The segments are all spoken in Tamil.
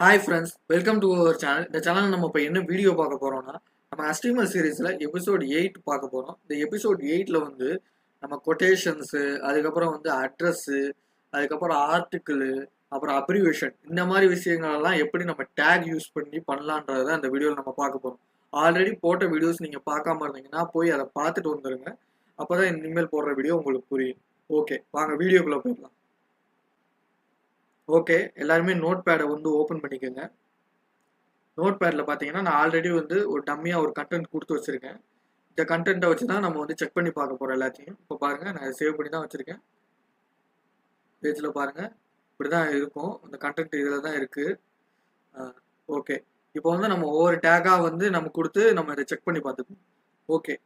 Hi friends, welcome to our channel. இந்த சேனல் நம்ம இப்போ என்ன வீடியோ பார்க்க போகிறோம்னா, நம்ம HTML சீரீஸில் எபிசோட் 8 பார்க்க போகிறோம். இந்த எபிசோட் 8ல் வந்து நம்ம கொட்டேஷன்ஸு, அதுக்கப்புறம் வந்து அட்ரஸ்ஸு, அதுக்கப்புறம் ஆர்டிக்கிள், அப்புறம் அப்ரிவேஷன், இந்த மாதிரி விஷயங்களெல்லாம் எப்படி நம்ம டேக் யூஸ் பண்ணி பண்ணலான்றதை அந்த வீடியோவில் நம்ம பார்க்க போகிறோம். ஆல்ரெடி போட்ட வீடியோஸ் நீங்கள் பார்க்காம இருந்தீங்கன்னா போய் அதை பார்த்துட்டு வந்துடுங்க. அப்போ தான் இனிமேல் போடுற வீடியோ உங்களுக்கு புரியும். ஓகே, வாங்க வீடியோக்குள்ளே போயிடலாம். ஓகே, எல்லாருமே நோட் பேடை வந்து ஓப்பன் பண்ணிக்கோங்க. நோட் பேடில் பார்த்தீங்கன்னா நான் ஆல்ரெடி வந்து ஒரு டம்மியாக ஒரு கண்டென்ட் கொடுத்து வச்சுருக்கேன். இந்த கண்டென்ட்டை வச்சு தான் நம்ம வந்து செக் பண்ணி பார்க்க போகிறோம் எல்லாத்தையும். இப்போ பாருங்கள், நான் சேவ் பண்ணி தான் வச்சுருக்கேன். பேஜில் பாருங்கள், இப்படி தான் இருக்கும். அந்த கண்டென்ட் இதில் தான் இருக்குது. ஓகே, இப்போ வந்து நம்ம ஒவ்வொரு டேக்காக வந்து நம்ம கொடுத்து நம்ம இதை செக் பண்ணி பார்த்துக்கணும். ஓகே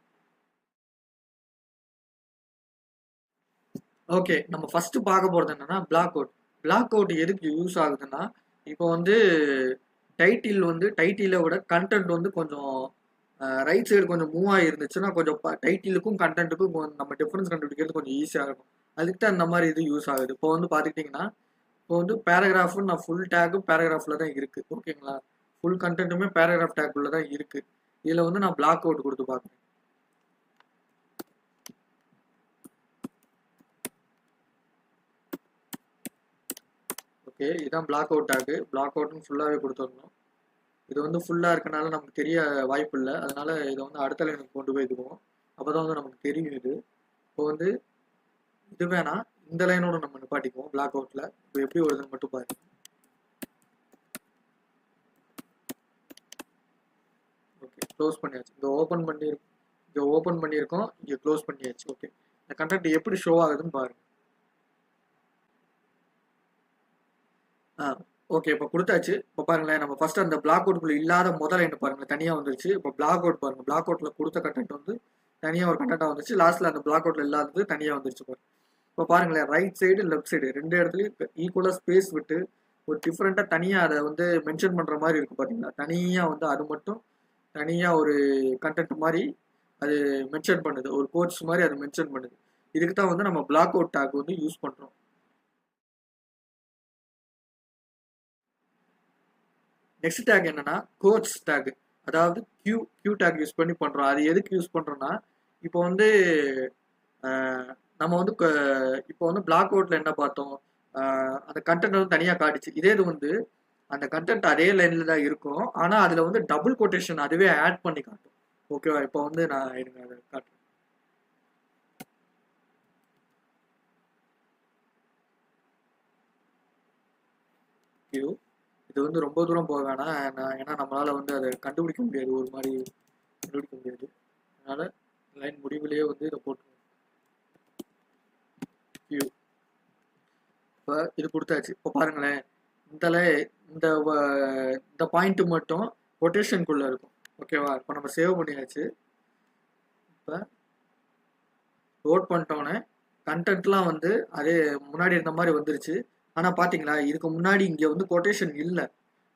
ஓகே நம்ம ஃபஸ்ட்டு பார்க்க போகிறது என்னென்னா பிளாக் அவுட். பிளாக் அவுட் எதுக்கு யூஸ் ஆகுதுன்னா, இப்போ வந்து டைட்டிலை விட கண்டென்ட் வந்து கொஞ்சம் ரைட் சைடு கொஞ்சம் மூவ் ஆகிருந்துச்சுன்னா கொஞ்சம் டைட்டிலுக்கும் கண்டென்ட்டுக்கும் நம்ம டிஃப்ரென்ஸ் கண்டுபிடிக்கிறது கொஞ்சம் ஈஸியாக இருக்கும். அதுக்கு தான் இந்த மாதிரி இது யூஸ் ஆகுது. இப்போ வந்து பார்த்துக்கிட்டிங்கன்னா, இப்போ வந்து பேராகிராஃபும் நான் ஃபுல் டேக்கும் பேராகிராஃபில் தான் இருக்குது. ஓகேங்களா, ஃபுல் கண்டென்ட்டுமே பேராகிராஃப் டேக்குள்ளே தான் இருக்குது. இதில் வந்து நான் பிளாக் அவுட் கொடுத்து பார்க்குறேன். ஓகே, இதுதான் பிளாக் அவுட் டேக்கு. பிளாக் அவுட்னு ஃபுல்லாகவே கொடுத்துடணும். இது வந்து ஃபுல்லாக இருக்கனால நமக்கு தெரிய வாய்ப்பு இல்லை. அதனால் இதை வந்து அடுத்த லைனுக்கு கொண்டு போய்க்குவோம். அப்போ தான் வந்து நமக்கு தெரியும். இப்போ வந்து இது வேணாம், இந்த லைனோட நம்ம நிப்பாட்டிக்குவோம் பிளாக் அவுட்டில். இப்போ எப்படி வருதுன்னு மட்டும் பாருங்க. ஓகே, க்ளோஸ் பண்ணியாச்சு. இங்கே ஓப்பன் பண்ணியிருக்கோம், இங்கே க்ளோஸ் பண்ணியாச்சு. ஓகே, இந்த கண்டென்ட் எப்படி ஷோ ஆகுதுன்னு பாருங்க. ஓகே, இப்போ கொடுத்தாச்சு. இப்போ பாருங்களேன், நம்ம ஃபர்ஸ்ட் அந்த பிளாக் அவுட்குள்ளே இல்லாத முதல் லைன் பாருங்கள், தனியாக வந்துருச்சு. இப்போ பிளாக் அவுட் பாருங்கள், பிளாக் அவுட்டில் கொடுத்த கண்டென்ட் வந்து தனியாக ஒரு கண்டென்ட்டாக வந்துச்சு. லாஸ்ட்டில் அந்த பிளாக் அவுட்டில் இல்லாதது தனியாக வந்துருச்சு பாருங்க. இப்போ பாருங்களேன், ரைட் சைடு லெஃப்ட் சைடு ரெண்டு இடத்துலையும் ஈக்குவலாக ஸ்பேஸ் விட்டு ஒரு டிஃப்ரெண்ட்டாக தனியாக அதை வந்து மென்ஷன் பண்ணுற மாதிரி இருக்குது பார்த்தீங்களா. தனியாக வந்து அது மட்டும் தனியாக ஒரு கண்டென்ட் மாதிரி அது மென்ஷன் பண்ணுது, ஒரு கோட்ஸ் மாதிரி அது மென்ஷன் பண்ணுது. இதுக்கு தான் வந்து நம்ம பிளாக் அவுட் டேக் வந்து யூஸ் பண்ணுறோம். நெக்ஸ்ட் டேக் என்னன்னா கோட்ஸ் டேக், அதாவது கியூ டேக் யூஸ் பண்ணி பண்ணுறோம். அது எதுக்கு யூஸ் பண்ணுறோன்னா, இப்போ வந்து நம்ம வந்து இப்போ வந்து பிளாக் அவுட்டில் என்ன பார்த்தோம், அந்த கண்டென்ட் வந்து தனியாக காட்டுச்சு. இதே இது வந்து அந்த கண்டென்ட் அதே லைனில் தான் இருக்கும், ஆனால் அதில் வந்து டபுள் கொட்டேஷன் அதுவே ஆட் பண்ணி காட்டும். ஓகேவா, இப்போ வந்து நான் எனக்கு அதை காட்டுறேன். கியூ இது வந்து ரொம்ப தூரம் போக வேணாம், ஏன்னா நம்மளால் வந்து அதை கண்டுபிடிக்க முடியாது, ஒரு மாதிரி கண்டுபிடிக்க முடியாது. அதனால் லைன் முடிவிலேயே வந்து இதை போட்டுருவோம். கியூ இப்போ இது கொடுத்தாச்சு. இப்போ பாருங்களேன், இந்த பாயிண்ட் மட்டும் கொட்டேஷனுக்குள்ளே இருக்கும். ஓகேவா, இப்போ நம்ம சேவ் பண்ணியாச்சு. இப்போ லோட் பண்ணிட்டோன்னே கண்டென்ட்லாம் வந்து அதே முன்னாடி இருந்த மாதிரி வந்துருச்சு. ஆனால் பார்த்தீங்களா, இதுக்கு முன்னாடி இங்கே வந்து கொட்டேஷன் இல்லை,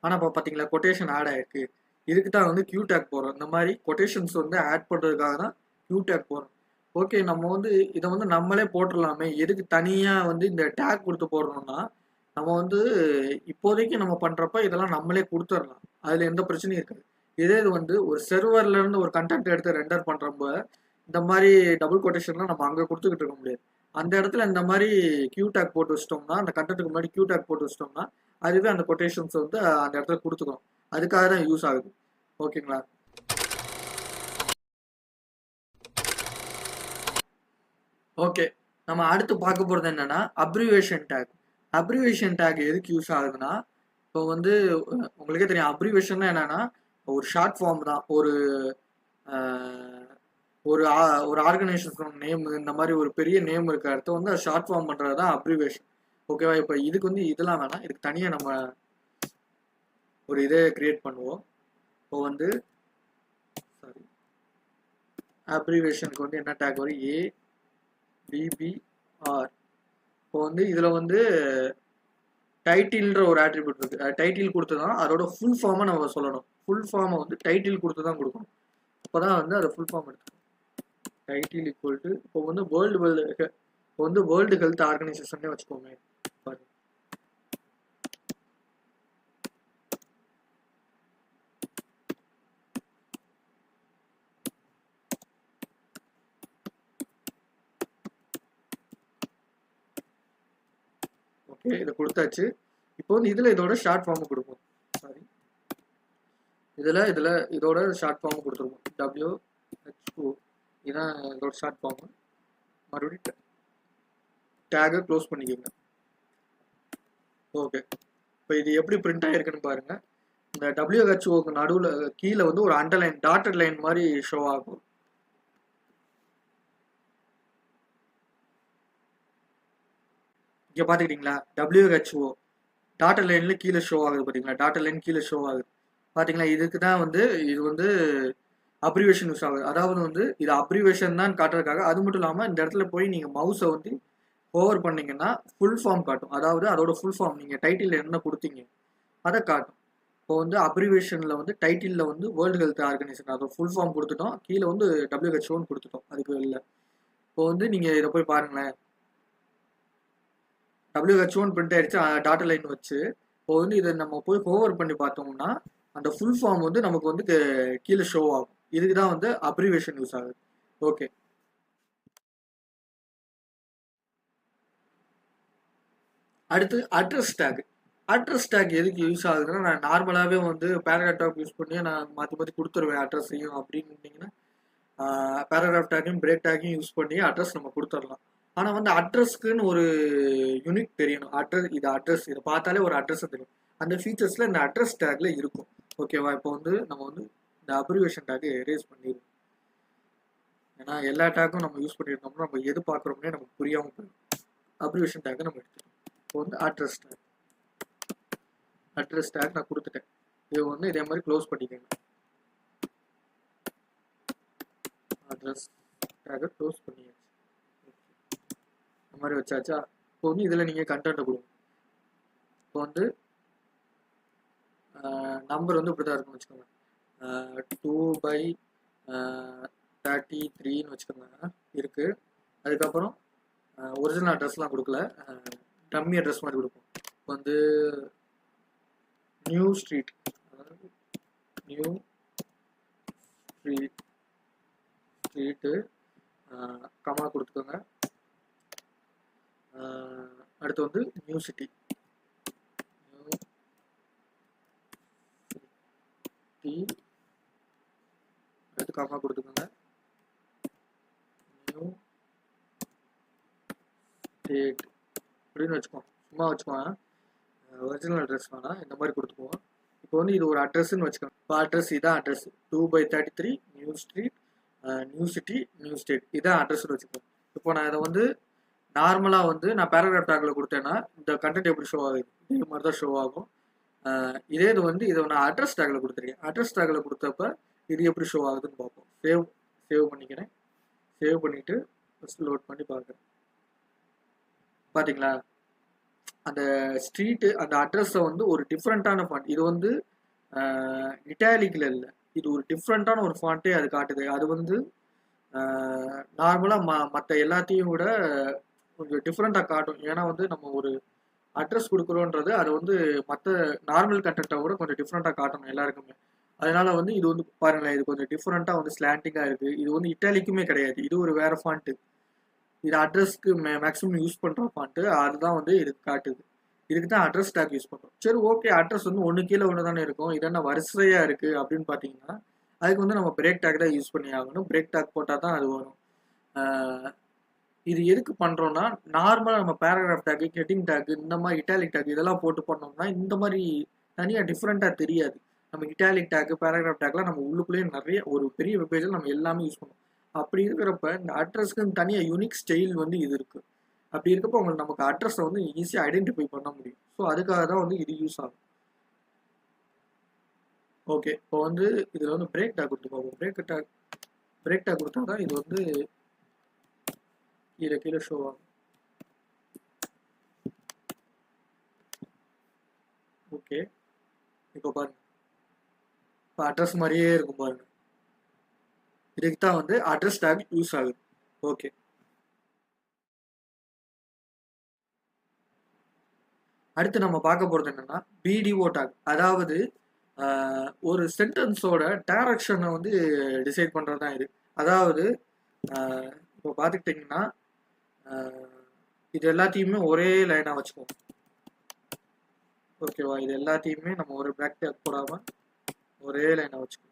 ஆனால் இப்போ பார்த்தீங்களா கொட்டேஷன் ஆட் ஆகிருக்கு. இதுக்கு தான் வந்து கியூ டேக் போகிறோம். இந்த மாதிரி கொட்டேஷன்ஸ் வந்து ஆட் பண்ணுறதுக்காக தான் கியூ டேக் போகிறோம். ஓகே, நம்ம வந்து இதை வந்து நம்மளே போட்டுடலாமே, எதுக்கு தனியாக வந்து இந்த டேக் கொடுத்து போடுறோம்னா, நம்ம வந்து இப்போதைக்கு நம்ம பண்ணுறப்ப இதெல்லாம் நம்மளே கொடுத்துடலாம், அதில் எந்த பிரச்சனையும் இருக்காது. இதே இது வந்து ஒரு சர்வர்லேருந்து ஒரு கண்டென்ட் எடுத்து ரெண்டர் பண்ணுறப்ப இந்த மாதிரி டபுள் கொட்டேஷன்லாம் நம்ம அங்கே கொடுத்துக்கிட்டு இருக்க முடியாது. அந்த இடத்துல இந்த மாதிரி கியூ டேக் போட்டு வச்சிட்டோம்னா, அந்த கண்டென்ட்டுக்கு முன்னாடி கியூ டேக் போட்டு வச்சிட்டோம்னா அதுவே அந்த கொட்டேஷன்ஸ் வந்து அந்த இடத்துல கொடுத்துக்கணும். அதுக்காக தான் யூஸ் ஆகுது. ஓகேங்களா, ஓகே நம்ம அடுத்து பார்க்க போகிறது என்னன்னா அப்ரிவேஷன் டேக். அப்ரிவேஷன் டேக் எதுக்கு யூஸ் ஆகுதுன்னா, இப்போ வந்து உங்களுக்கே தெரியும் அப்ரிவேஷன் என்னன்னா ஒரு ஷார்ட் ஃபார்ம் தான். ஒரு ஒரு ஆர்கனைசேஷன் நேம், இந்த மாதிரி ஒரு பெரிய நேம் இருக்க இடத்த வந்து ஷார்ட் ஃபார்ம் பண்ணுறது தான் அப்ரிவேஷன். ஓகேவா, இப்போ இதுக்கு வந்து இதெல்லாம் வேணாம், இதுக்கு தனியாக நம்ம ஒரு இதை கிரியேட் பண்ணுவோம். இப்போ வந்து சாரி, அப்ரிவேஷனுக்கு வந்து என்ன டேக் வரும், ABBR. இப்போ வந்து இதில் வந்து டைட்டில்ன்ற ஒரு ஆட்ரிபியூட் இருக்குது. டைட்டில் கொடுத்து தான் அதோட ஃபுல் ஃபார்மை நம்ம சொல்லணும். ஃபுல் ஃபார்மை வந்து டைட்டில் கொடுத்து தான் கொடுக்கணும். அப்போ தான் வந்து அதை ஃபுல் ஃபார்ம் எடுத்துக்கணும். டைட்டில் ஈக்குவல் டு இப்போ வந்து வேர்ல்டு ஹெல்த் ஆர்கனைசேஷன்னே வச்சுக்கோங்க. ஓகே, இதை கொடுத்தாச்சு. இப்போ வந்து இதில் இதோட ஷார்ட் ஃபார்ம் கொடுப்போம். சாரி, இதில் இதோட ஷார்ட் ஃபார்ம் கொடுத்துருவோம். WHO இதுதான் இதோட ஷார்ட் ஃபார்ம். மறுபடியும் டேகை க்ளோஸ் பண்ணிக்கோங்க. ஓகே, இப்போ இது எப்படி பிரிண்ட் ஆகிருக்குன்னு பாருங்க. இந்த WHO நடுவில் கீழே வந்து ஒரு அண்டர்லைன் டாட்டட் லைன் மாதிரி ஷோ ஆகும். இங்கே பார்த்துக்கிட்டீங்களா, WHO டாட்டட் லைனில் கீழே ஷோ ஆகுது பார்த்தீங்களா, டாட்டட் லைன் கீழே ஷோ ஆகுது பார்த்தீங்களா. இதுக்கு தான் வந்து இது வந்து அப்ரிவேஷன் யூஸ் ஆகுது. அதாவது வந்து இது அப்ரிவேஷன் தான் காட்டுறதுக்காக. அது மட்டும் இல்லாமல் இந்த இடத்துல போய் நீங்கள் மவுஸை வந்து ஓவர் பண்ணீங்கன்னா ஃபுல் ஃபார்ம் காட்டும். அதாவது அதோட ஃபுல் ஃபார்ம் நீங்கள் டைட்டில் என்ன கொடுத்தீங்க அதை காட்டும். இப்போ வந்து அப்ரிவேஷனில் வந்து டைட்டிலில் வந்து வேர்ல்டு ஹெல்த் ஆர்கனைசேஷன் அதோட ஃபுல் ஃபார்ம் கொடுத்துட்டோம், கீழே வந்து WHO கொடுத்துட்டோம். அதுக்கு இல்லை. இப்போ வந்து நீங்கள் இதை போய் பாருங்களேன், WHO பிரிண்ட் ஆயிடுச்சு டாட்டா லைன் வச்சு. இப்போ வந்து இதை நம்ம போய் ஓவர் பண்ணி பார்த்தோம்னா அந்த ஃபுல் ஃபார்ம் வந்து நமக்கு வந்து கீழே ஷோ ஆகும். இதுக்கு தான் வந்து அப்ரிவேஷன் யூஸ் ஆகுது. ஓகே, அடுத்து அட்ரஸ் டேக். அட்ரஸ் டேக் எதுக்கு யூஸ் ஆகுதுன்னா, நான் நார்மலாகவே வந்து பேராகிராஃப் டேக் யூஸ் பண்ணி நான் மாற்றி மாற்றி கொடுத்துருவேன் அட்ரஸையும். அப்படின்னீங்கன்னா பேராகிராஃப் டேக்கையும் பிரேக் டேக்கையும் யூஸ் பண்ணி அட்ரஸ் நம்ம கொடுத்துடலாம். ஆனால் வந்து அட்ரஸ்க்குன்னு ஒரு யூனிக் தெரியணும். இது அட்ரஸ், இதை பார்த்தாலே ஒரு அட்ரஸ் தெரியும். அந்த ஃபீச்சர்ஸில் இந்த அட்ரஸ் டேக்ல இருக்கும். ஓகேவா, இப்போ வந்து நம்ம வந்து இந்த அப்ரிவேஷன் டேக்கை எரேஸ் பண்ணிடுவோம். ஏன்னா எல்லா டேக்கும் நம்ம யூஸ் பண்ணியிருந்தோம்னா நம்ம எது பார்க்குறோம்னே நமக்கு புரியாமல் போயிடும். அப்ரிவேஷன் டேக்கை நம்ம எடுத்துக்கணும். இப்போ வந்து அட்ரஸ் டேக் நான் கொடுத்துட்டேன். இது வந்து இதே மாதிரி க்ளோஸ் பண்ணிக்கோங்க. அட்ரஸ் டேக்கை க்ளோஸ் பண்ணியாச்சு. இந்த மாதிரி வச்சாச்சா. இப்போ வந்து இதில் நீங்கள் கண்டென்ட்டை கொடுங்க. இப்போ வந்து நம்பர் வந்து இப்படி தான் இருக்குன்னு வச்சுக்கோங்க. 2/33 வச்சுக்கோங்க இருக்கு. அதுக்கப்புறம் ஒரிஜினல் அட்ரஸ்லாம் கொடுக்கல, டம்மி அட்ரஸ் மாதிரி கொடுப்போம். இப்போ வந்து நியூ ஸ்ட்ரீட்டு கமா கொடுத்துக்கோங்க. அடுத்து வந்து நியூ சிட்டி அடுத்து கமா கொடுத்துக்கோங்க. நியூ ஸ்டேட் அப்படின்னு வச்சுக்கோங்க. சும்மா வச்சுக்கோங்க, ஒரிஜினல் அட்ரஸ் வேணாம், இந்த மாதிரி கொடுத்துக்குவோம். இப்போ வந்து இது ஒரு அட்ரஸ்ன்னு வச்சுக்கோங்க. இப்போ அட்ரஸ் இதான் address 2/33 new street new city new state இதான் அட்ரஸ்ன்னு வச்சுக்கோங்க. இப்போ நான் இதை வந்து நார்மலாக வந்து நான் பேராகிராஃப் டேக்கில் கொடுத்தேன்னா இந்த கண்டென்ட் எப்படி ஷோ ஆகுது, இதே மாதிரி தான் ஷோ ஆகும். இதே இது வந்து இதை நான் அட்ரஸ் டேக்கில் கொடுத்துருக்கேன். அட்ரஸ் டேக்கில் கொடுத்தப்ப இது எப்படி ஷோ ஆகுதுன்னு பார்ப்போம். சேவ் பண்ணிக்கிறேன். சேவ் பண்ணிவிட்டு ஃபஸ்ட் லோட் பண்ணி பார்க்குறேன். பார்த்தீங்களா, அந்த ஸ்ட்ரீட்டு அந்த அட்ரஸை வந்து ஒரு டிஃப்ரெண்ட்டான ஃபாண்ட். இது வந்து இட்டாலிக்கில் இல்லை, இது ஒரு டிஃப்ரெண்ட்டான ஒரு ஃபாண்ட்டே அது காட்டுது. அது வந்து நார்மலாக மற்ற எல்லாத்தையும் விட கொஞ்சம் டிஃப்ரெண்ட்டாக காட்டும். ஏன்னா வந்து நம்ம ஒரு அட்ரஸ் கொடுக்குறோன்றது அது வந்து மற்ற நார்மல் கண்டென்ட்டை விட கொஞ்சம் டிஃப்ரெண்ட்டாக காட்டணும் எல்லாருக்குமே. அதனால வந்து இது வந்து பாருங்களேன், இது கொஞ்சம் டிஃப்ரெண்ட்டாக வந்து ஸ்லாண்டிங்காக இருக்குது. இது வந்து இட்டாலிக்குமே கிடையாது, இது ஒரு வேறு ஃபாண்ட்டு. இது அட்ரஸ்க்கு மேக்ஸிமம் யூஸ் பண்ணுற ஃபாண்ட்டு, அதுதான் வந்து இதுக்கு காட்டுது. இதுக்கு தான் அட்ரஸ் டேக் யூஸ் பண்ணுறோம். சரி, ஓகே, அட்ரஸ் வந்து ஒன்று கீழே ஒன்று தானே இருக்கும், இது என்ன வரிசையாக இருக்குது அப்படின்னு பார்த்தீங்கன்னா அதுக்கு வந்து நம்ம பிரேக் டேக் தான் யூஸ் பண்ணி ஆகணும். பிரேக் டேக் போட்டால் தான் அது வரும். இது எதுக்கு பண்ணுறோன்னா, நார்மலாக நம்ம பேராகிராஃப் டேக்கு, ஹெட்டிங் டேக்கு, இந்த மாதிரி இட்டாலிக் டேக் இதெல்லாம் போட்டு பண்ணோம்னா இந்த மாதிரி தனியாக டிஃப்ரெண்ட்டாக தெரியாது. நம்ம இட்டாலிக் டேக்கு பேராகிராஃப் டேக்லாம் நம்ம உள்ளுக்குள்ளேயே நிறைய ஒரு பெரிய வெப்பேஜில் நம்ம எல்லாமே யூஸ் பண்ணுவோம். அப்படி இருக்கிறப்ப இந்த அட்ரஸ்க்குன்னு தனியாக யூனிக் ஸ்டைல் வந்து இது இருக்குது. அப்படி இருக்கப்போ உங்களுக்கு நமக்கு அட்ரஸை வந்து ஈஸியாக ஐடென்டிஃபை பண்ண முடியும். ஸோ அதுக்காக தான் வந்து இது யூஸ் ஆகும். ஓகே, இப்போ வந்து இதில் வந்து பிரேக் டேக் கொடுத்து பார்ப்போம். பிரேக் டேக் கொடுத்தா தான் இது வந்து கீழே ஷோ ஆகும். ஓகே, இப்போ பாருங்க, இப்போ அட்ரஸ் மாதிரியே இருக்கும் பாருங்க. இதுக்கு தான் வந்து அட்ரஸ் டேக் யூஸ் ஆகுது. ஓகே, அடுத்து நம்ம பார்க்க போகிறது என்னன்னா பிடிஓ டேக். அதாவது ஒரு சென்டென்ஸோட டைரக்ஷனை வந்து டிசைட் பண்ணுறது தான் இது. அதாவது இப்போ பார்த்துக்கிட்டிங்கன்னா இது எல்லாத்தையுமே ஒரே லைனாக வச்சுக்குவோம். ஓகேவா? இது எல்லாத்தையுமே நம்ம ஒரு பேக் டேக் போடாமல் ஒரே லைனை வச்சுக்கணும்.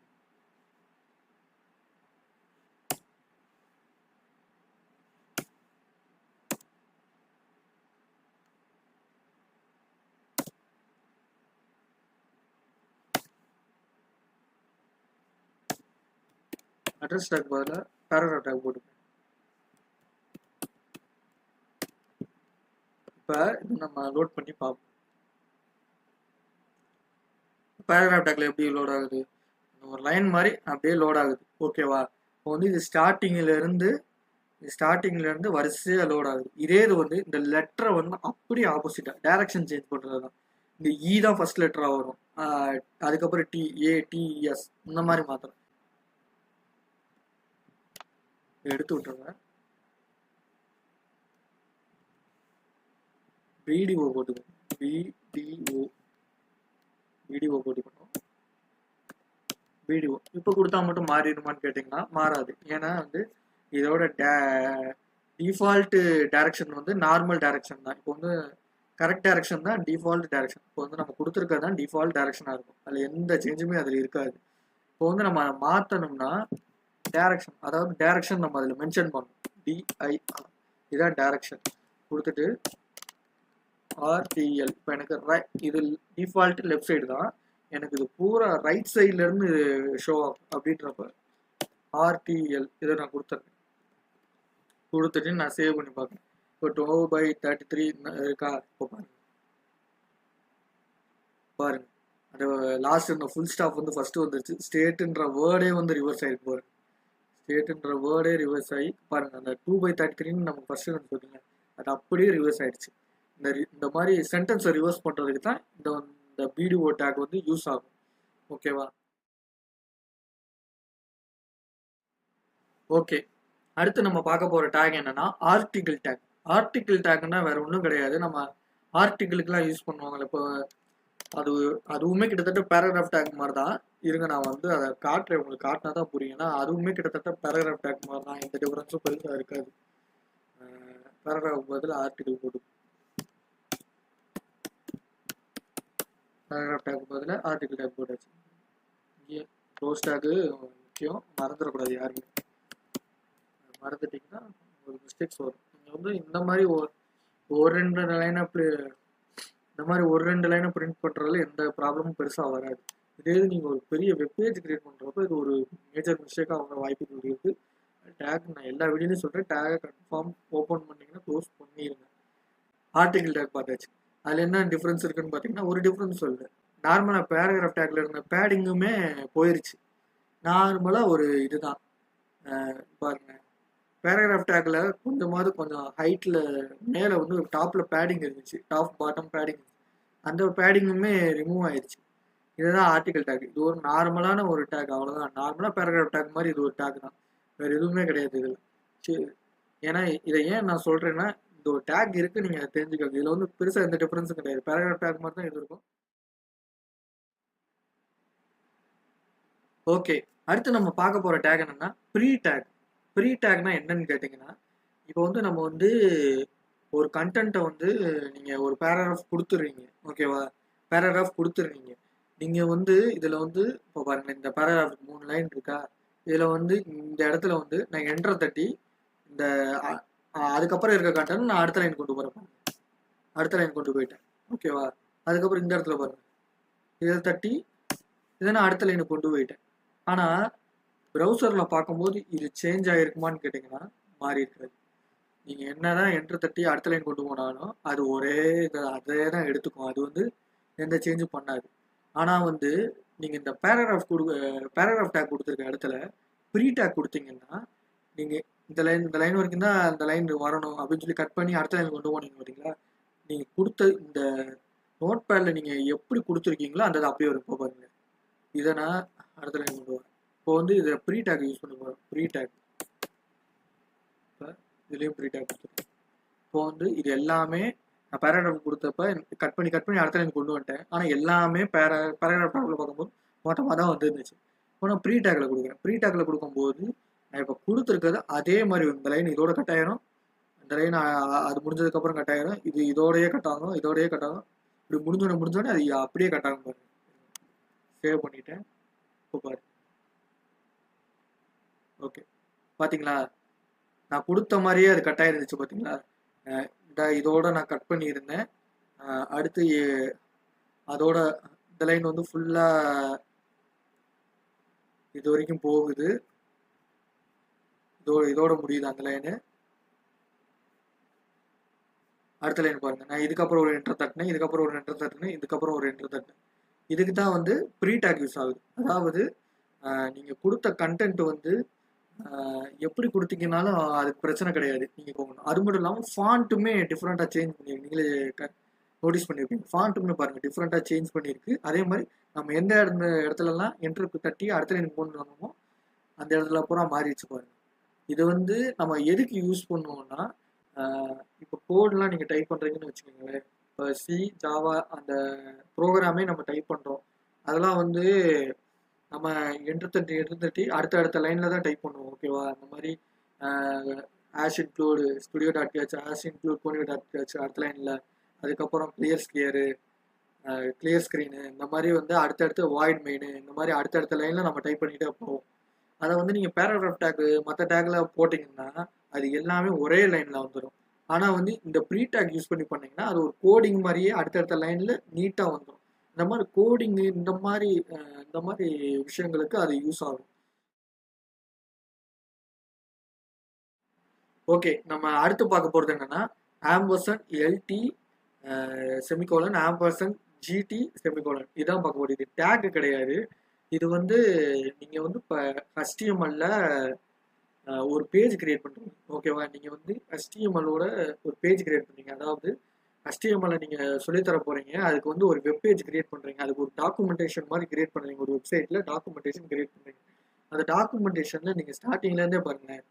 அட்ரஸ் டேக் பதிலாக பேராகிராஃப் டேக் போட்டுக்கணும். இப்போ இது நம்ம லோட் பண்ணி பார்ப்போம். பேராகிராஃப் டேக்ல எப்படி லோட் ஆகுது? ஒரு லைன் மாதிரி அப்படியே லோட் ஆகுது. ஓகேவா? இப்போ வந்து இது ஸ்டார்டிங்ல இருந்து வரிசையா லோட் ஆகுது. இதே இது வந்து இந்த லெட்டரை வந்து அப்படியே ஆப்போசிட்டா டைரக்ஷன் சேஞ்ச் பண்றது தான். இந்த இ தான் ஃபர்ஸ்ட் லெட்டரா வரும், அதுக்கப்புறம் டி, ஏ, டி, எஸ் இந்த மாதிரி மாத்திரம் எடுத்து விட்டுருங்க. பிடிஓ போட்டுக்கணும். பிடிஓ போட்டுக்கணும். பிடிஓ இப்போ கொடுத்தா மட்டும் மாறிடுமான்னு கேட்டிங்கன்னா மாறாது. ஏன்னா வந்து இதோட டிஃபால்ட் டைரக்ஷன் வந்து நார்மல் டைரக்ஷன் தான். இப்போ வந்து கரெக்ட் டைரக்ஷன் தான் டிஃபால்ட் டைரக்ஷன். இப்போ வந்து நம்ம கொடுத்துருக்கிறது தான் டிஃபால்ட் டைரக்ஷனாக இருக்கும். அதில் எந்த சேஞ்சுமே அதில் இருக்காது. இப்போ வந்து நம்ம மாற்றணும்னா டைரக்ஷன், அதாவது டைரக்ஷன் நம்ம அதில் மென்ஷன் பண்ணணும். டிஐஆர் இதான் டைரக்ஷன் கொடுத்துட்டு ஆர்டிஎல். இப்போ எனக்கு இது டிஃபால்ட் லெஃப்ட் சைடு தான், எனக்கு இது பூரா ரைட் சைட்ல இருந்து ஷோ ஆகும். அப்படின்றப்ப ஆர்டிஎல் இதை நான் கொடுத்துட்டு நான் சேவ் பண்ணி பார்க்கேன். இப்போ 2/33 இருக்கா? இப்போ பாருங்க அந்த லாஸ்ட் இந்த ஃபுல் ஸ்டாப் வந்து ஃபர்ஸ்ட் வந்துருச்சு. ஸ்டேட்ன்ற வேர்டே வந்து ரிவர்ஸ் ஆயிருக்கு பாருங்க. ஸ்டேட்ன்ற வேர்டே ரிவர்ஸ் ஆகி பாருங்க அந்த 2/33 நமக்கு ஃபர்ஸ்ட் வந்து பார்த்தீங்க, அது அப்படியே ரிவர்ஸ் ஆயிடுச்சு. இந்த மாதிரி சென்டென்ஸை ரிவர்ஸ் பண்ணுறதுக்கு தான் இந்த பிடிஓ டேக் வந்து யூஸ் ஆகும். ஓகேவா? ஓகே, அடுத்து நம்ம பார்க்க போகிற டேக் என்னன்னா ஆர்டிகிள் டேக். ஆர்டிகிள் டேக்னா வேற ஒன்றும் கிடையாது. நம்ம ஆர்டிகிளுக்கெல்லாம் யூஸ் பண்ணுவாங்கல்ல, இப்போ அதுவுமே கிட்டத்தட்ட பேராகிராஃப் டேக் மாதிரி தான். இருங்க நான் வந்து அதை காட்டுறேன், உங்களுக்கு காட்டினா தான் புரியும். ஏன்னா அதுவுமே கிட்டத்தட்ட பேராகிராஃப் டேக் மாதிரி தான், எந்த டிஃபரன்ஸும் பெருசாக இருக்காது. பேராகிராஃப் பதில் ஆர்டிகிள் போட்டு, பேராகிராஃப் டேக் பதில் ஆர்டிகிள் டேக் போட்டாச்சு. இங்கே க்ளோஸ் டேக்கு முக்கியம், மறந்துடக்கூடாது யாருமே. மறந்துட்டிங்கன்னா ஒரு மிஸ்டேக்ஸ் வரும். நீங்கள் வந்து இந்த மாதிரி ஒரு ரெண்டு லைனை பிரிண்ட் பண்ணுறதுல எந்த ப்ராப்ளமும் பெருசாக வராது. இதே நீங்கள் ஒரு பெரிய வெப்பேஜ் கிரியேட் பண்ணுறப்ப இது ஒரு மேஜர் மிஸ்டேக்காக அவங்க வாய்ப்புகள் இருக்குது. டேக் நான் எல்லா வீடியோலையும் சொல்கிறேன், டேகை கன்ஃபார்ம் ஓப்பன் பண்ணிங்கன்னா க்ளோஸ் பண்ணிடுங்க. ஆர்டிகிள் டேக் பார்த்தாச்சு. அதில் என்ன டிஃப்ரென்ஸ் இருக்குன்னு பார்த்தீங்கன்னா ஒரு டிஃப்ரென்ஸ் சொல்லுது. நார்மலாக பேராகிராஃப் டேக்ல இருந்த பேடிங்குமே போயிருச்சு. நார்மலாக ஒரு இதுதான் பாருங்க. பேராகிராஃப் டேக்ல கொஞ்சம் ஹைட்டில் மேலே வந்து டாப்பில் பேடிங் இருந்துச்சு, டாப் பாட்டம் பேடிங், அந்த பேடிங்குமே ரிமூவ் ஆயிடுச்சு. இதுதான் ஆர்டிகல் டேக். இது ஒரு நார்மலான ஒரு டேக், அவ்வளோதான். நார்மலாக பேராகிராஃப் டேக் மாதிரி இது ஒரு டேக் தான், வேறு எதுவுமே கிடையாது இதில். சரி, ஏன்னா இதை ஏன் நான் சொல்கிறேன்னா இந்த ஒரு டேக் இருக்குது, நீங்கள் தெரிஞ்சுக்கோங்க. இதில் வந்து பெருசாக எந்த டிஃப்ரென்ஸும் கிடையாது. பேராகிராஃப் டேக் மாதிரி தான் இது இருக்கும். ஓகே, அடுத்து நம்ம பார்க்க போகிற டேக் என்னென்னா ப்ரீ டேக். ப்ரீ டேக்னா என்னன்னு கேட்டிங்கன்னா, இப்போ வந்து நம்ம வந்து ஒரு கண்டென்ட்டை வந்து நீங்கள் ஒரு பேராகிராஃப் கொடுத்துட்றீங்க. ஓகேவா? பேராகிராஃப் கொடுத்துட்றீங்க. நீங்கள் வந்து இதில் வந்து இப்போ பாருங்கள், இந்த பேராகிராஃப் 3 லைன் இருக்கா, இதில் வந்து இந்த இடத்துல வந்து நான் என்ட்ரை தட்டி இந்த அதுக்கப்புறம் இருக்க கண்டென்ட் நான் அடுத்த லைன் கொண்டு போகிறேன். அடுத்த லைன் கொண்டு போயிட்டேன். ஓகேவா? அதுக்கப்புறம் இந்த இடத்துல பாருங்கள், இதை தட்டி இதை நான் அடுத்த லைனை கொண்டு போயிட்டேன். ஆனால் ப்ரௌசரில் பார்க்கும்போது இது சேஞ்ச் ஆகிருக்குமான்னு கேட்டிங்கன்னா மாறி இருக்காது. நீங்கள் என்ன தான் என்ட்ரு தட்டி அடுத்த லைன் கொண்டு போனாலும் அது அதே தான் எடுத்துக்கும். அது வந்து எந்த சேஞ்சும் பண்ணாது. ஆனால் வந்து நீங்கள் இந்த பேராகிராஃப் டேக் கொடுத்துருக்க இடத்துல ப்ரீ டேக் கொடுத்தீங்கன்னா, நீங்கள் இந்த லைன் வரைக்கும் தான் அந்த லைன் வரணும் அப்படின்னு சொல்லி கட் பண்ணி அடுத்த லைன் கொண்டு போனீங்க பார்த்தீங்களா, நீங்கள் கொடுத்த இந்த நோட் பேடில் நீங்கள் எப்படி கொடுத்துருக்கீங்களோ அந்த அப்படியே வரும். இப்போ பாருங்கள், இதை நான் அடுத்த லைன் கொண்டு வரேன். இப்போ வந்து இதை ப்ரீ டேக் யூஸ் பண்ணி போகிறேன். ப்ரீ டேக் இப்போ இதுலேயும் ப்ரீ டேக் கொடுத்துருக்கேன். இப்போ வந்து இது எல்லாமே நான் பேராகிராஃப் கொடுத்தப்ப கட் பண்ணி அடுத்த லைன் கொண்டு வந்துட்டேன். ஆனால் எல்லாமே பேராகிராஃப் டேக்கில் பார்க்கும்போது மொத்தமாக தான் வந்துருந்துச்சு. இப்போ நான் ப்ரீ டேக்கில் கொடுக்குறேன். ப்ரீ டேக்கில் கொடுக்கும்போது நான் இப்போ கொடுத்துருக்கிறது அதே மாதிரி இந்த லைன் இதோட கட் ஆயிரும், இந்த லைன் அது முடிஞ்சதுக்கப்புறம் கட் ஆயிரும், இது இதோடையே கட் ஆகும், இதோடையே கட் ஆகும், இப்படி முடிஞ்சோடனே அது அப்படியே கட் ஆகும் பாருங்க. சேவ் பண்ணிட்டேன். இப்போ பாரு. ஓகே, பார்த்தீங்களா? நான் கொடுத்த மாதிரியே அது கட் ஆயிருந்துச்சு பார்த்தீங்களா? இதோட நான் கட் பண்ணியிருந்தேன். அடுத்து அதோட இந்த லைன் வந்து ஃபுல்லாக இது வரைக்கும் போகுது. இதோட முடியுது அந்த லைனு. அடுத்த லைன் பாருங்க. நான் இதுக்கப்புறம் ஒரு என்டர் தட்டினேன், இதுக்கப்புறம் ஒரு என்டர் தட்டினேன், இதுக்கப்புறம் ஒரு என்டர் தட்டினேன். இதுக்கு தான் வந்து ப்ரீ டேக் யூஸ் ஆகுது. அதாவது நீங்கள் கொடுத்த கண்டென்ட் வந்து எப்படி கொடுத்தீங்கனாலும் அதுக்கு பிரச்சனை கிடையாது, நீங்கள் போகணும். அது மட்டும் இல்லாமல் ஃபாண்ட்டுமே டிஃப்ரெண்ட்டாக சேஞ்ச் பண்ணியிருக்கு. நீங்களே நோட்டீஸ் பண்ணியிருப்பீங்க. ஃபாண்ட்டுமே பாருங்கள் டிஃப்ரெண்ட்டாக சேஞ்ச் பண்ணியிருக்கு. அதே மாதிரி நம்ம எந்த இடத்துலலாம் என்டருக்கு தட்டி அடுத்த லைன் கொண்டு வந்தோமோ அந்த இடத்துல பூரா மாறிடுச்சு பாருங்க. இது வந்து நம்ம எதுக்கு யூஸ் பண்ணுவோம்னா, இப்போ கோட்லாம் நீங்கள் டைப் பண்ணுறீங்கன்னு வச்சுக்கோங்களேன். இப்போ சி, ஜாவா அந்த ப்ரோக்ராமே நம்ம டைப் பண்ணுறோம். அதெல்லாம் வந்து நம்ம எட்டு அடுத்த லைனில் தான் டைப் பண்ணுவோம். ஓகேவா? அந்த மாதிரி ஆஷ் இன்க்ளூடு ஸ்டுடியோ டாட் பிஹெச், ஆஷ் இன்க்ளூட் கோனியோ டாட் பிஹெச் அடுத்த லைனில். அதுக்கப்புறம் கிளியர் ஸ்க்ரீனு இந்த மாதிரி வந்து அடுத்தடுத்து வாய்ட் மெயின் இந்த மாதிரி அடுத்தடுத்த லைனில் நம்ம டைப் பண்ணிகிட்டே போவோம். அதை வந்து நீங்கள் பேராகிராஃப் டேக் மற்ற டேக்கில் போட்டிங்கன்னா அது எல்லாமே ஒரே லைனில் வந்துடும். ஆனால் வந்து இந்த ப்ரீ டேக் யூஸ் பண்ணி பண்ணிங்கன்னா அது ஒரு கோடிங் மாதிரியே அடுத்தடுத்த லைனில் நீட்டாக வந்துடும். இந்த மாதிரி கோடிங்கு இந்த மாதிரி விஷயங்களுக்கு அது யூஸ் ஆகும். ஓகே, நம்ம அடுத்து பார்க்க போகிறது என்னென்னா ampersand lt semicolon ampersand gt semicolon இதான் பார்க்க போகிறது. இது டேக் கிடையாது. இது வந்து நீங்கள் வந்து இப்போ HTML ஒரு பேஜ் கிரியேட் பண்ணுறீங்க. ஓகேவா? நீங்கள் வந்து HTMLோட ஒரு பேஜ் கிரியேட் பண்ணுறீங்க. அதாவது HTML நீங்கள் சொல்லித்தர போகிறீங்க. அதுக்கு வந்து ஒரு வெப் பேஜ் கிரியேட் பண்ணுறீங்க. அதுக்கு ஒரு டாக்குமெண்டேஷன் மாதிரி கிரியேட் பண்ணுறீங்க. ஒரு வெப்சைட்டில் டாக்குமெண்டேஷன் கிரியேட் பண்ணுறீங்க. அந்த டாக்குமெண்டேஷனில் நீங்கள் ஸ்டார்டிங்லேருந்தே பாருங்கள்,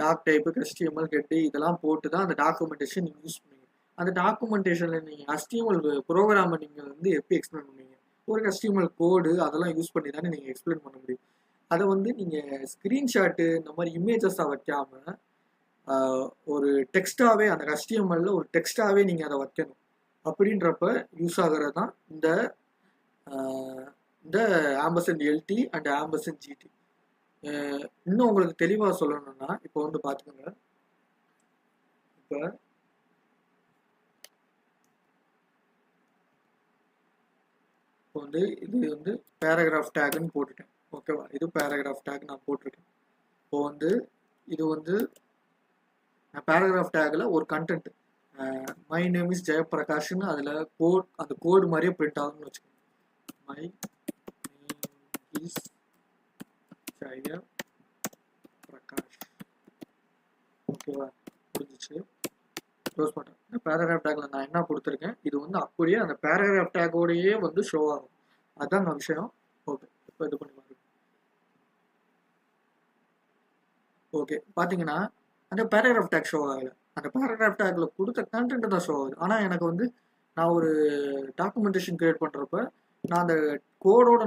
டாக் டைப்பு, HTML ஹெட்டு இதெல்லாம் போட்டு தான் அந்த டாக்குமெண்டேஷன் நீங்கள் யூஸ் பண்ணுவீங்க. அந்த டாக்குமெண்டேஷனில் நீங்கள் HTML ப்ரோக்ராமை நீங்கள் வந்து எப்படி எக்ஸ்பிளைன் பண்ணுவீங்க? ஒரு HTML கோடு அதெல்லாம் யூஸ் பண்ணி தானே நீங்கள் எக்ஸ்பிளைன் பண்ண முடியும். அதை வந்து நீங்கள் ஸ்க்ரீன்ஷாட்டு இந்த மாதிரி இமேஜஸாக வைக்காமல் ஒரு டெக்ஸ்டாகவே அந்த HTML ஒரு டெக்ஸ்டாகவே நீங்கள் அதை வைக்கணும். அப்படின்றப்ப யூஸ் ஆகிறது தான் இந்த ampersand lt and ampersand gt. இன்னும் உங்களுக்கு தெளிவாக சொல்லணும்னா இப்போ வந்து பார்த்துக்கோங்க. இப்போ வந்து இது வந்து பேராகிராஃப் டேக்னு போட்டுட்டேன். ஓகேவா? இது பேராகிராஃப் டேக் நான் போட்டிருக்கேன். இப்போ வந்து இது வந்து பேராகிராஃப் டேக்கில் ஒரு கண்டென்ட் மை நேம் இஸ் ஜெயபிரகாஷ்னு அதில் அந்த கோடு மாதிரியே பிரிண்ட் ஆகும்னு வச்சுக்கோங்க. My name is Jayaprakash. ஓகேவா? புரிஞ்சிச்சு. க்ளோஸ் பண்ணுறேன். இந்த பேராகிராஃப் டேக்கில் நான் என்ன கொடுத்துருக்கேன் இது வந்து அப்படியே அந்த பேராகிராஃப் டேக்கோடையே வந்து ஷோ ஆகும். அதுதான் நான் விஷயம். ஓகே, இப்போ இது பண்ணி பாருங்க. ஓகே, பார்த்தீங்கன்னா அந்த பேராகிராஃப் டேக் ஷோ ஆகலை. அந்த பேராகிராஃப் டேக்கில் கொடுத்த கண்டென்ட் தான் ஷோ ஆகுது. ஆனால் எனக்கு வந்து நான் ஒரு டாக்குமெண்டேஷன் கிரியேட் பண்ணுறப்ப நான் அந்த கோடோட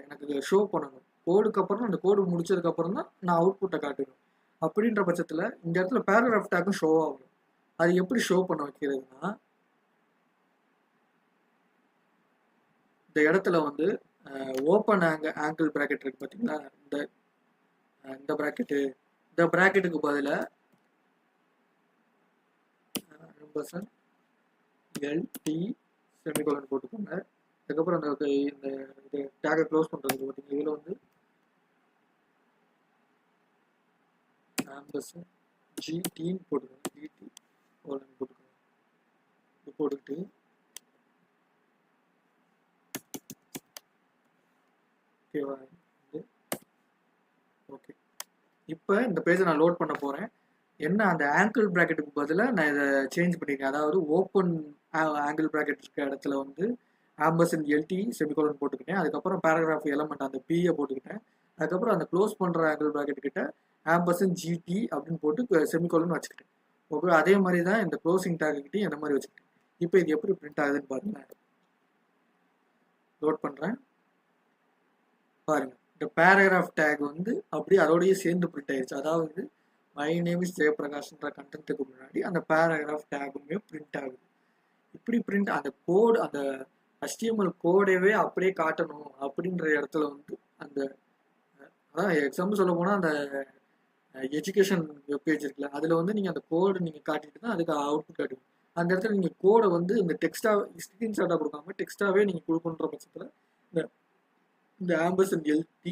எனக்கு ஷோ பண்ணணும். கோடுக்கு அப்புறம் அந்த கோடு முடிச்சதுக்கப்புறம் தான் நான் அவுட்புட்டை காட்டணும். அப்படின்ற பட்சத்தில் இந்த இடத்துல பேராகிராஃப் டேக்கும் ஷோ ஆகும். அது எப்படி ஷோ பண்ண வைக்கிறதுனா, இந்த இடத்துல வந்து ஓப்பன் ஆங்கிள் ப்ராக்கெட் இருக்கு பார்த்தீங்களா? இந்த ப்ராக்கெட்டு, இந்த ப்ராக்கெட்டுக்கு பதிலாக எல்டி செமிகோலன் போட்டுக்கோங்க. அதுக்கப்புறம் இந்த டேகை க்ளோஸ் பண்ணுறதுக்கு பார்த்தீங்கன்னா இதில் வந்து ஆம்பர்சன் ஜிடின்னு போட்டுக்கோங்க. ஜிடி கோலன் போட்டுக்கோங்க. இது போட்டுக்கிட்டு ஓகேவா? ஓகே, இப்போ இந்த பேஜை நான் லோட் பண்ண போகிறேன். என்ன அந்த ஆங்கிள் ப்ராக்கெட்டுக்கு பதிலாக நான் இதை சேஞ்ச் பண்ணியிருக்கேன். அதாவது ஓப்பன் ஆங்கிள் ப்ராக்கெட் இருக்க இடத்துல வந்து ஆம்பர்சன் எல்டி செமிகோலன் போட்டுக்கிட்டேன். அதுக்கப்புறம் பேராகிராஃப் எலமெண்ட் அந்த பியை போட்டுக்கிட்டேன். அதுக்கப்புறம் அந்த க்ளோஸ் பண்ணுற ஆங்கிள் ப்ராக்கெட் கிட்ட ஆம்பர்சன் ஜிடி அப்படின்னு போட்டு செமிகோலன் வச்சுக்கிட்டேன். ஓகே, அதே மாதிரி தான் இந்த க்ளோசிங் டேக்கிட்டையும் என்ன மாதிரி வச்சுக்கிட்டேன். இப்போ இது எப்படி பிரிண்ட் ஆகுதுன்னு பாருங்கள். லோட் பண்ணுறேன் பாருங்க. இந்த பேராகிராஃப் டேக் வந்து அப்படியே அதோடய சேர்ந்து பிரிண்ட் ஆயிடுச்சு. அதாவது மை நேம் இஸ் ஜெயபிரகாஷ்ன்ற கண்டென்ட்டுக்கு முன்னாடி அந்த பேராகிராஃப் டேக்குமே பிரிண்ட் ஆகுது. இப்படி பிரிண்ட் அந்த கோடு அந்த HTML கோடவே அப்படியே காட்டணும் அப்படின்ற இடத்துல வந்து அந்த அதான் எக்ஸாம்பிள் சொல்ல போனால் அந்த எஜுகேஷன் வெப்பேஜ் இருக்குல்ல அதில் வந்து நீங்கள் அந்த கோடு நீங்கள் காட்டிட்டு தான் அதுக்கு அவுட்புட் காட்டுவீங்க. அந்த இடத்துல நீங்கள் கோடை வந்து இந்த டெக்ஸ்டாக ஸ்க்ரீன்ஷாட்டாக கொடுக்காம டெக்ஸ்டாகவே நீங்கள் கொடுக்கணுன்ற பட்சத்தில் இந்த இந்த &LT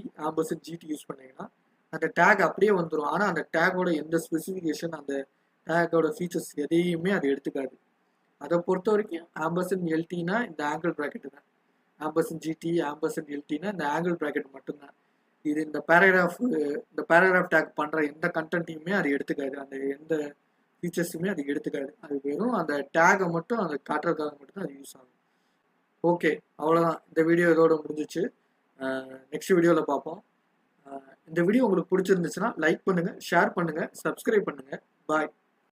&GT யூஸ் பண்ணீங்கன்னா அந்த டேக் அப்படியே வந்துடும். ஆனால் அந்த டேக்கோட எந்த ஸ்பெசிஃபிகேஷன் அந்த டேக்கோட ஃபீச்சர்ஸ் எதையுமே அது எடுத்துக்காது. அதை பொறுத்த வரைக்கும் &LTனா இந்த ஆங்கிள் ப்ராக்கெட்டு தான், &GT &LTனா இந்த ஆங்கிள் ப்ராக்கெட் மட்டும்தான். இது இந்த பேராகிராஃப் டேக் பண்ணுற எந்த கண்டென்ட்டையுமே அது எடுத்துக்காது, அந்த எந்த ஃபீச்சர்ஸுமே அது எடுத்துக்காது. அது வெறும் அந்த டேகை மட்டும் அதை காட்டுறதுக்காக மட்டும்தான் அது யூஸ் ஆகும். ஓகே, அவ்வளோதான். இந்த வீடியோ இதோட முடிஞ்சிச்சு. நெக்ஸ்ட் வீடியோவில் பார்ப்போம். இந்த வீடியோ உங்களுக்கு பிடிச்சிருந்துச்சுன்னா லைக் பண்ணுங்கள், ஷேர் பண்ணுங்கள், சப்ஸ்கிரைப் பண்ணுங்கள். பாய்.